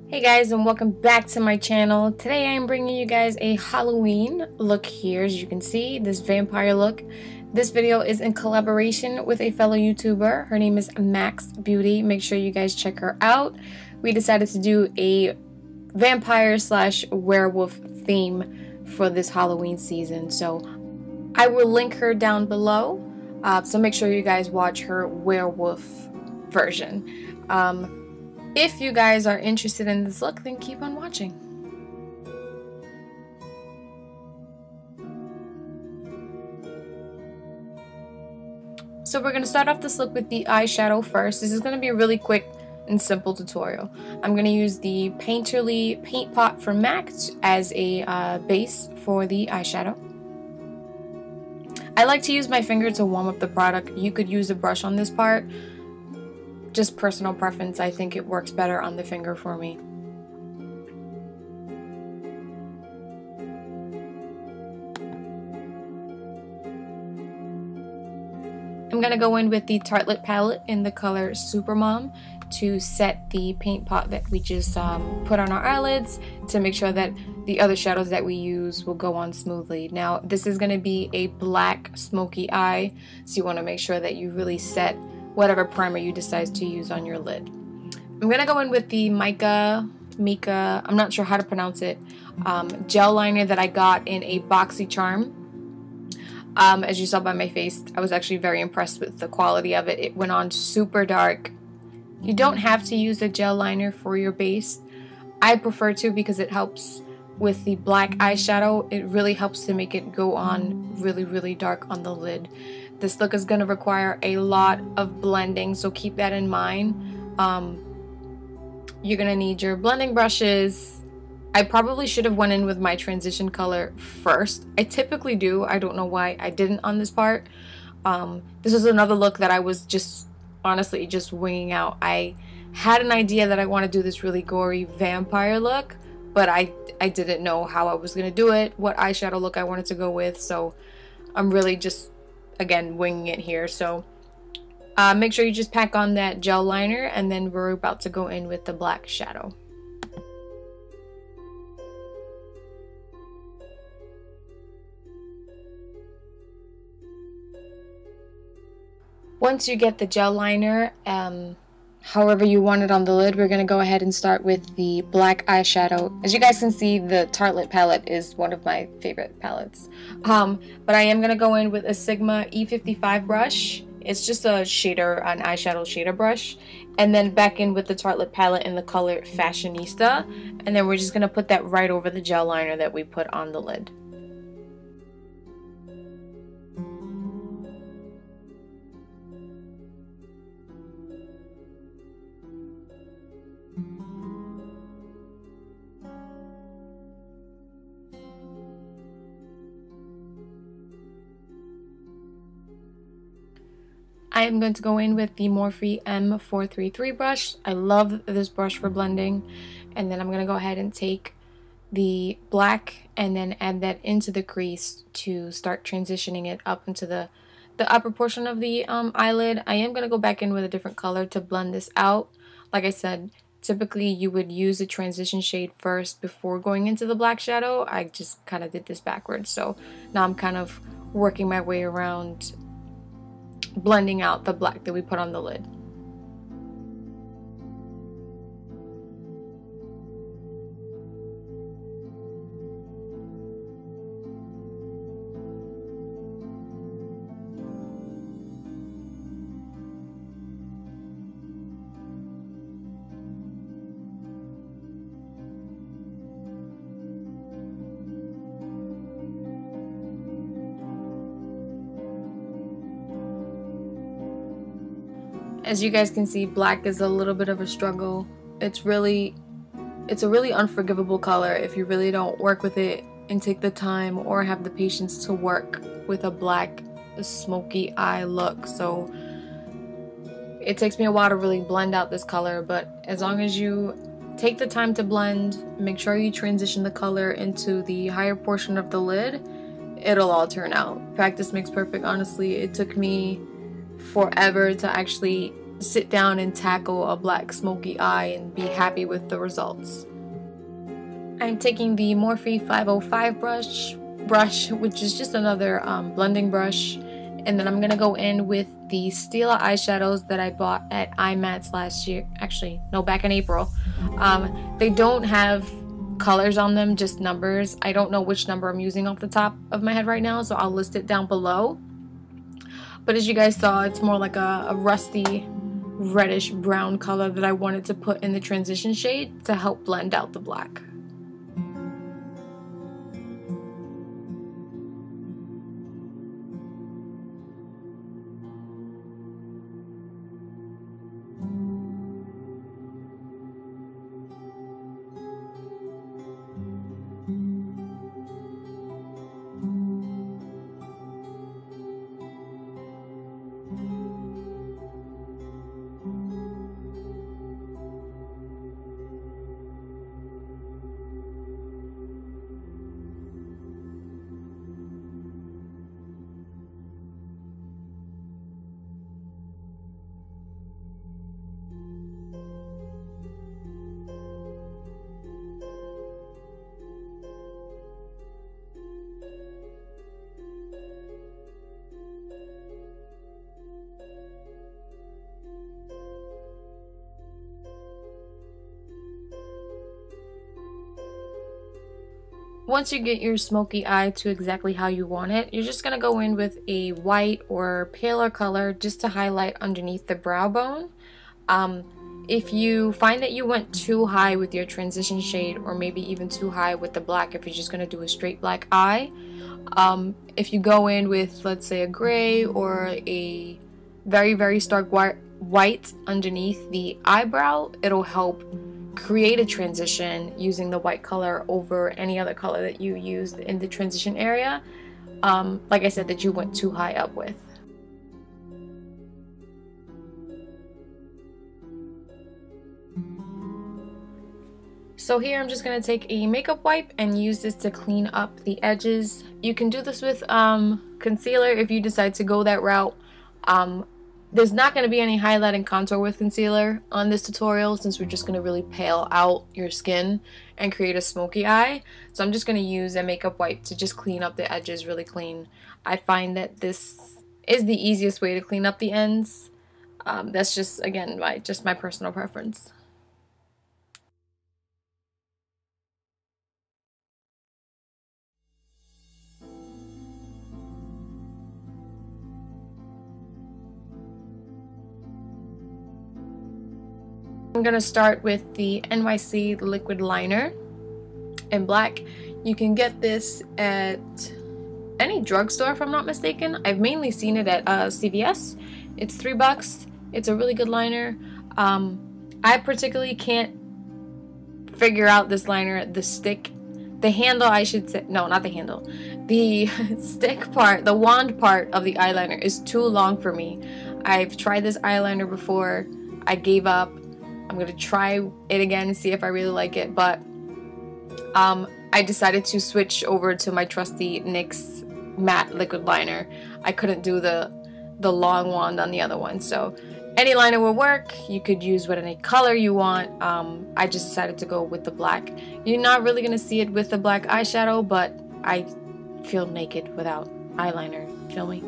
Hey guys, and welcome back to my channel. Today I am bringing you guys a Halloween look here. As you can see, this vampire look. This video is in collaboration with a fellow YouTuber. Her name is Max Beauty. Make sure you guys check her out. We decided to do a vampire slash werewolf theme for this Halloween season. So I will link her down below. So make sure you guys watch her werewolf version. If you guys are interested in this look, then keep on watching. So we're going to start off this look with the eyeshadow first. This is going to be a really quick and simple tutorial. I'm going to use the Painterly Paint Pot from MAC as a base for the eyeshadow. I like to use my finger to warm up the product. You could use a brush on this part. Just personal preference, I think it works better on the finger for me. I'm going to go in with the Tartlette palette in the color Supermom to set the paint pot that we just put on our eyelids to make sure that the other shadows that we use will go on smoothly. Now this is going to be a black smoky eye, so you want to make sure that you really set whatever primer you decide to use on your lid. I'm gonna go in with the Mica, I'm not sure how to pronounce it, gel liner that I got in a boxy charm. As you saw by my face, I was actually very impressed with the quality of it. It went on super dark. You don't have to use a gel liner for your base. I prefer to because it helps with the black eyeshadow. It really helps to make it go on really dark on the lid. This look is going to require a lot of blending, so keep that in mind. You're going to need your blending brushes. I probably should have went in with my transition color first. I typically do. I don't know why I didn't on this part. This was another look that I was just honestly just winging out. I had an idea that I want to do this really gory vampire look, but I didn't know how I was going to do it, what eyeshadow look I wanted to go with, so I'm really just again winging it here. So make sure you just pack on that gel liner, and then we're about to go in with the black shadow. Once you get the gel liner however you want it on the lid, we're going to go ahead and start with the black eyeshadow. As you guys can see, the Tartlette palette is one of my favorite palettes. But I am going to go in with a Sigma E55 brush. It's just a shader, an eyeshadow shader brush. And then back in with the Tartlette palette in the color Fashionista. And then we're just going to put that right over the gel liner that we put on the lid. I am going to go in with the Morphe M433 brush. I love this brush for blending. And then I'm going to go ahead and take the black and then add that into the crease to start transitioning it up into the upper portion of the eyelid. I am going to go back in with a different color to blend this out. Like I said, typically you would use a transition shade first before going into the black shadow. I just kind of did this backwards. So now I'm kind of working my way around blending out the black that we put on the lid. As you guys can see, black is a little bit of a struggle. It's a really unforgivable color if you really don't work with it and take the time or have the patience to work with a black smoky eye look. So it takes me a while to really blend out this color, but as long as you take the time to blend, make sure you transition the color into the higher portion of the lid, it'll all turn out. Practice makes perfect, honestly. It took me forever to actually sit down and tackle a black smoky eye and be happy with the results. I'm taking the Morphe 505 brush, which is just another blending brush, and then I'm gonna go in with the Stila eyeshadows that I bought at IMATS last year. Actually, no, back in April. They don't have colors on them, just numbers. I don't know which number I'm using off the top of my head right now, so I'll list it down below. But as you guys saw, it's more like a rusty reddish brown color that I wanted to put in the transition shade to help blend out the black. Once you get your smoky eye to exactly how you want it, you're just going to go in with a white or paler color just to highlight underneath the brow bone. If you find that you went too high with your transition shade, or maybe even too high with the black if you're just going to do a straight black eye, if you go in with, let's say, a gray or a very, very stark white underneath the eyebrow, it'll help create a transition using the white color over any other color that you used in the transition area, like I said, that you went too high up with. So here I'm just going to take a makeup wipe and use this to clean up the edges. You can do this with concealer if you decide to go that route. There's not going to be any highlight and contour with concealer on this tutorial, since we're just going to really pale out your skin and create a smoky eye. So I'm just going to use a makeup wipe to just clean up the edges really clean. I find that this is the easiest way to clean up the ends. That's just, again, my personal preference. I'm going to start with the NYC liquid liner in black. You can get this at any drugstore if I'm not mistaken. I've mainly seen it at CVS. It's $3. It's a really good liner. I particularly can't figure out this liner, the stick, the handle I should say, no, not the handle. The stick part, the wand part of the eyeliner is too long for me. I've tried this eyeliner before. I gave up. I'm going to try it again and see if I really like it, but I decided to switch over to my trusty NYX matte liquid liner. I couldn't do the long wand on the other one, so any liner will work. You could use what any color you want. I just decided to go with the black. You're not really going to see it with the black eyeshadow, but I feel naked without eyeliner. Feel me?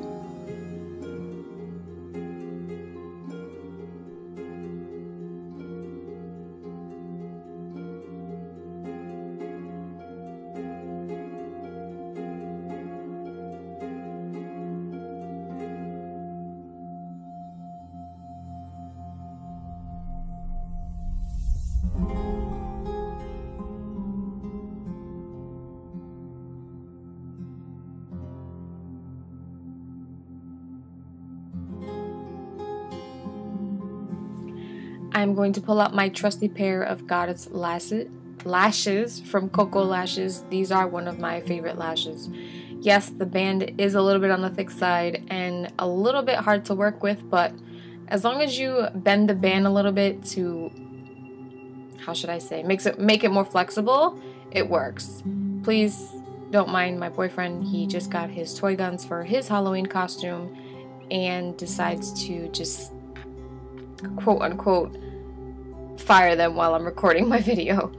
I'm going to pull out my trusty pair of Goddess lashes from Koko lashes. These are one of my favorite lashes. Yes, the band is a little bit on the thick side and a little bit hard to work with, but as long as you bend the band a little bit to, how should I say, make it more flexible, it works. Please don't mind my boyfriend. He just got his toy guns for his Halloween costume and decides to just quote unquote fire them while I'm recording my video.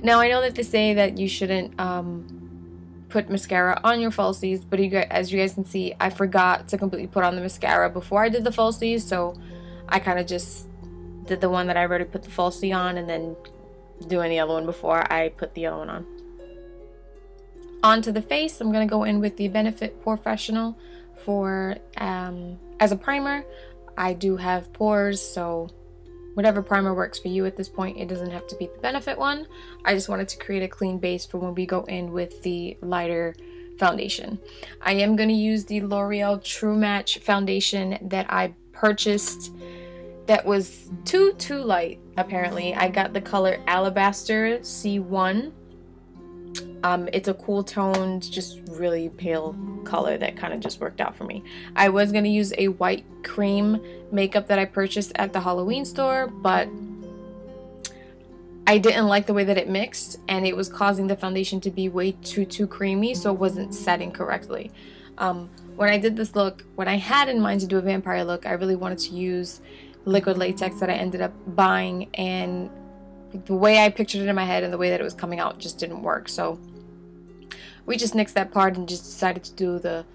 Now I know that they say that you shouldn't put mascara on your falsies, but as you guys can see, I forgot to completely put on the mascara before I did the falsies, so I kind of just did the one that I already put the falsie on and then doing the other one before I put the other one on. Onto the face, I'm going to go in with the Benefit Professional for as a primer. I do have pores, so whatever primer works for you at this point. It doesn't have to be the Benefit one. I just wanted to create a clean base for when we go in with the lighter foundation. I am going to use the Loreal True Match foundation that I purchased that was too light, apparently. I got the color Alabaster C1. It's a cool toned, just really pale color that kind of just worked out for me. I was going to use a white cream makeup that I purchased at the Halloween store, but I didn't like the way that it mixed, and it was causing the foundation to be way too creamy, so it wasn't setting correctly. When I did this look, when I had in mind to do a vampire look, I really wanted to use liquid latex that I ended up buying, and the way I pictured it in my head and the way that it was coming out just didn't work. So we just nixed that part and just decided to do the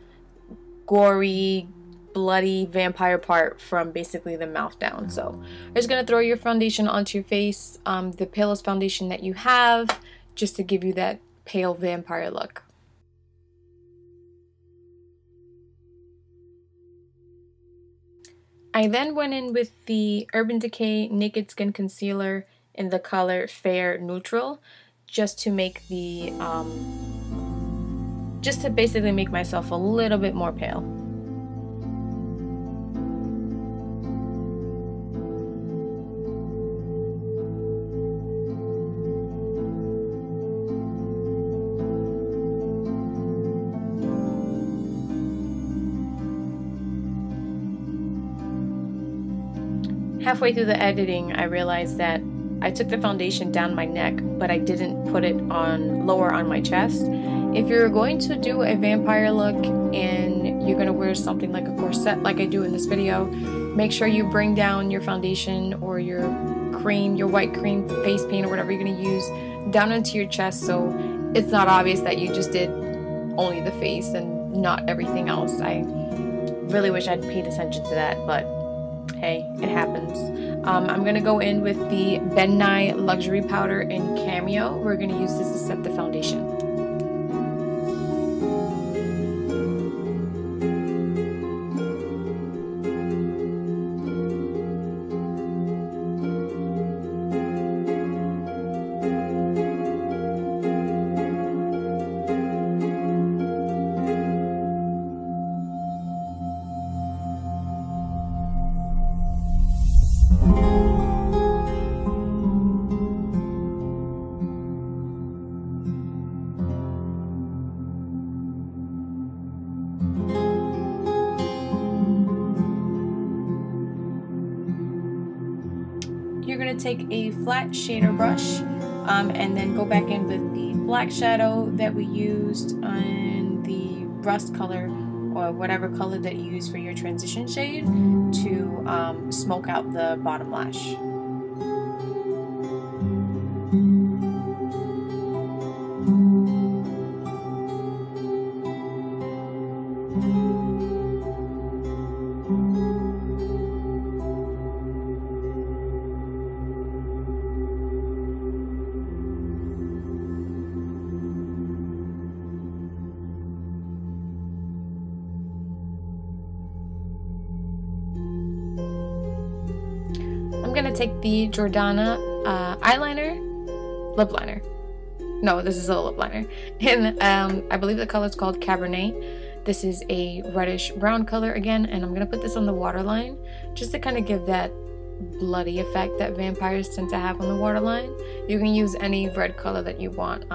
gory, bloody vampire part from basically the mouth down. So you're just going to throw your foundation onto your face, the palest foundation that you have, just to give you that pale vampire look. I then went in with the Urban Decay Naked Skin Concealer in the color Fair Neutral, just to make the, just to basically make myself a little bit more pale. Halfway through the editing, I realized that I took the foundation down my neck, but I didn't put it on lower on my chest. If you're going to do a vampire look and you're going to wear something like a corset like I do in this video, make sure you bring down your foundation or your cream, your white cream face paint or whatever you're going to use, down into your chest, so it's not obvious that you just did only the face and not everything else. I really wish I'd paid attention to that, but hey, it happens. I'm going to go in with the Ben Nye Luxury Powder in Cameo. We're going to use this to set the foundation. You're going to take a flat shader brush and then go back in with the black shadow that we used on the rust color or whatever color that you use for your transition shade to smoke out the bottom lash. I'm gonna take the Jordana lip liner. No, this is a lip liner. And I believe the color is called Cabernet. This is a reddish brown color again, and I'm gonna put this on the waterline just to kind of give that bloody effect that vampires tend to have on the waterline. You can use any red color that you want.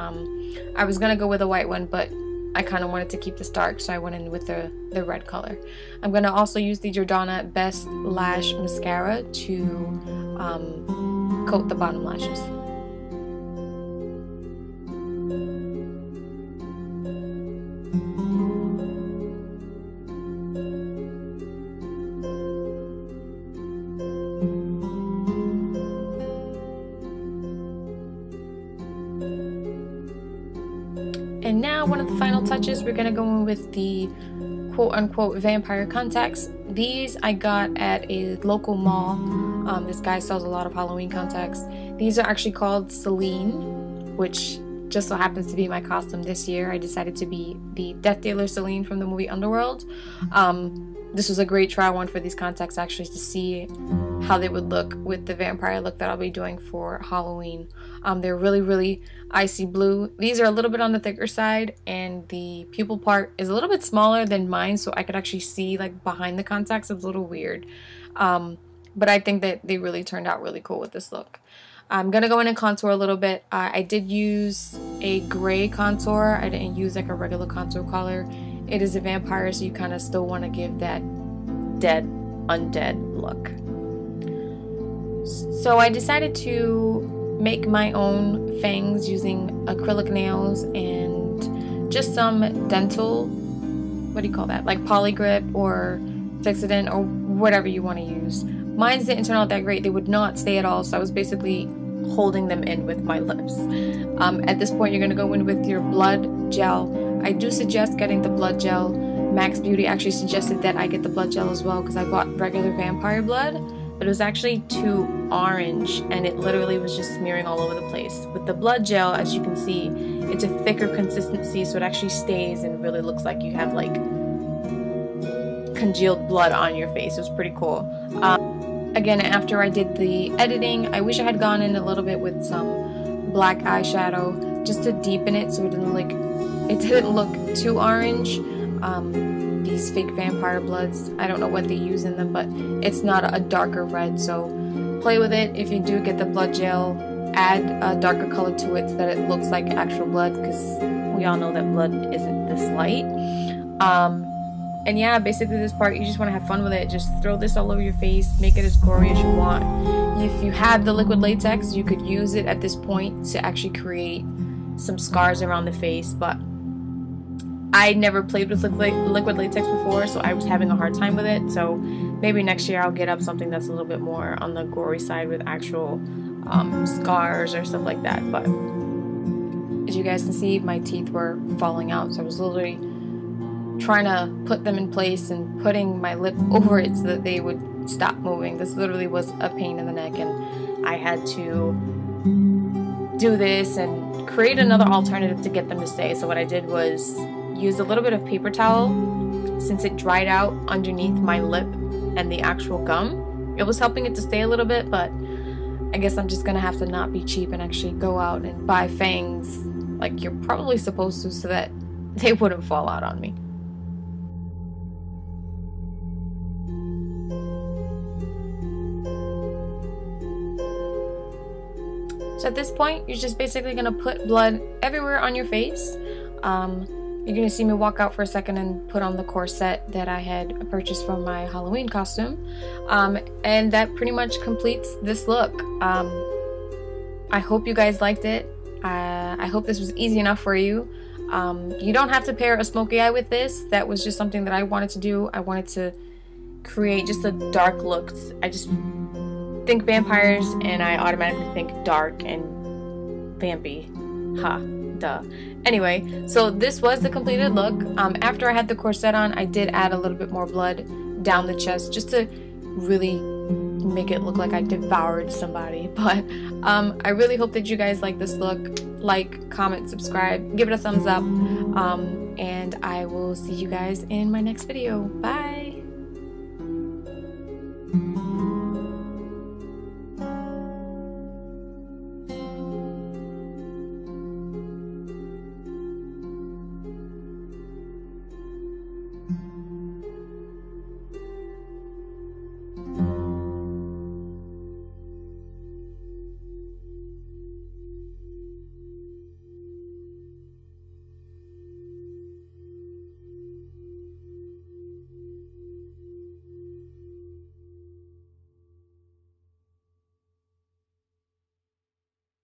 I was gonna go with a white one, but I kind of wanted to keep this dark, so I went in with the red color. I'm going to also use the Jordana Best Lash Mascara to coat the bottom lashes. And now one of the final touches, we're gonna go in with the quote-unquote vampire contacts. These I got at a local mall. This guy sells a lot of Halloween contacts. These are actually called Celine, which just so happens to be my costume this year. I decided to be the death dealer Celine from the movie Underworld. This was a great trial one for these contacts, actually, to see how they would look with the vampire look that I'll be doing for Halloween. They're really, really icy blue. These are a little bit on the thicker side, and the pupil part is a little bit smaller than mine, so I could actually see like behind the contacts. It's a little weird, but I think that they really turned out really cool with this look. I'm gonna go in and contour a little bit. I did use a gray contour. I didn't use like a regular contour color. It is a vampire, so you kind of still want to give that dead, undead look. So I decided to make my own fangs using acrylic nails and just some dental, what do you call that, like polygrip or Fixodent or whatever you want to use. Mine didn't turn out that great. They would not stay at all, so I was basically holding them in with my lips. At this point, you're going to go in with your blood gel. I do suggest getting the blood gel. Max Beauty actually suggested that I get the blood gel as well because I bought regular vampire blood, but it was actually too orange and it literally was just smearing all over the place. With the blood gel, as you can see, it's a thicker consistency, so it actually stays and really looks like you have like congealed blood on your face. It was pretty cool. Again, after I did the editing, I wish I had gone in a little bit with some black eyeshadow just to deepen it so it didn't look too orange. These fake vampire bloods, I don't know what they use in them, but it's not a darker red, so play with it. If you do get the blood gel, add a darker color to it so that it looks like actual blood, because we all know that blood isn't this light. And yeah, basically this part, you just want to have fun with it. Just throw this all over your face, make it as gory as you want. If you have the liquid latex, you could use it at this point to actually create some scars around the face, but I never played with liquid latex before, so I was having a hard time with it. So maybe next year I'll get up something that's a little bit more on the gory side with actual scars or stuff like that. But as you guys can see, my teeth were falling out, so I was literally trying to put them in place and putting my lip over it so that they would stop moving. This literally was a pain in the neck, and I had to do this and create another alternative to get them to stay. So what I did was use a little bit of paper towel. Since it dried out underneath my lip and the actual gum, it was helping it to stay a little bit, but I guess I'm just gonna have to not be cheap and actually go out and buy fangs like you're probably supposed to so that they wouldn't fall out on me. So at this point, you're just basically gonna put blood everywhere on your face. You're gonna see me walk out for a second and put on the corset that I had purchased from my Halloween costume. And that pretty much completes this look. I hope you guys liked it. I hope this was easy enough for you. You don't have to pair a smoky eye with this. That was just something that I wanted to do. I wanted to create just a dark look. I just think vampires and I automatically think dark and vampy. Ha, duh. Anyway, so this was the completed look. After I had the corset on, I did add a little bit more blood down the chest just to really make it look like I devoured somebody. But I really hope that you guys like this look. Like, comment, subscribe, give it a thumbs up, and I will see you guys in my next video. Bye!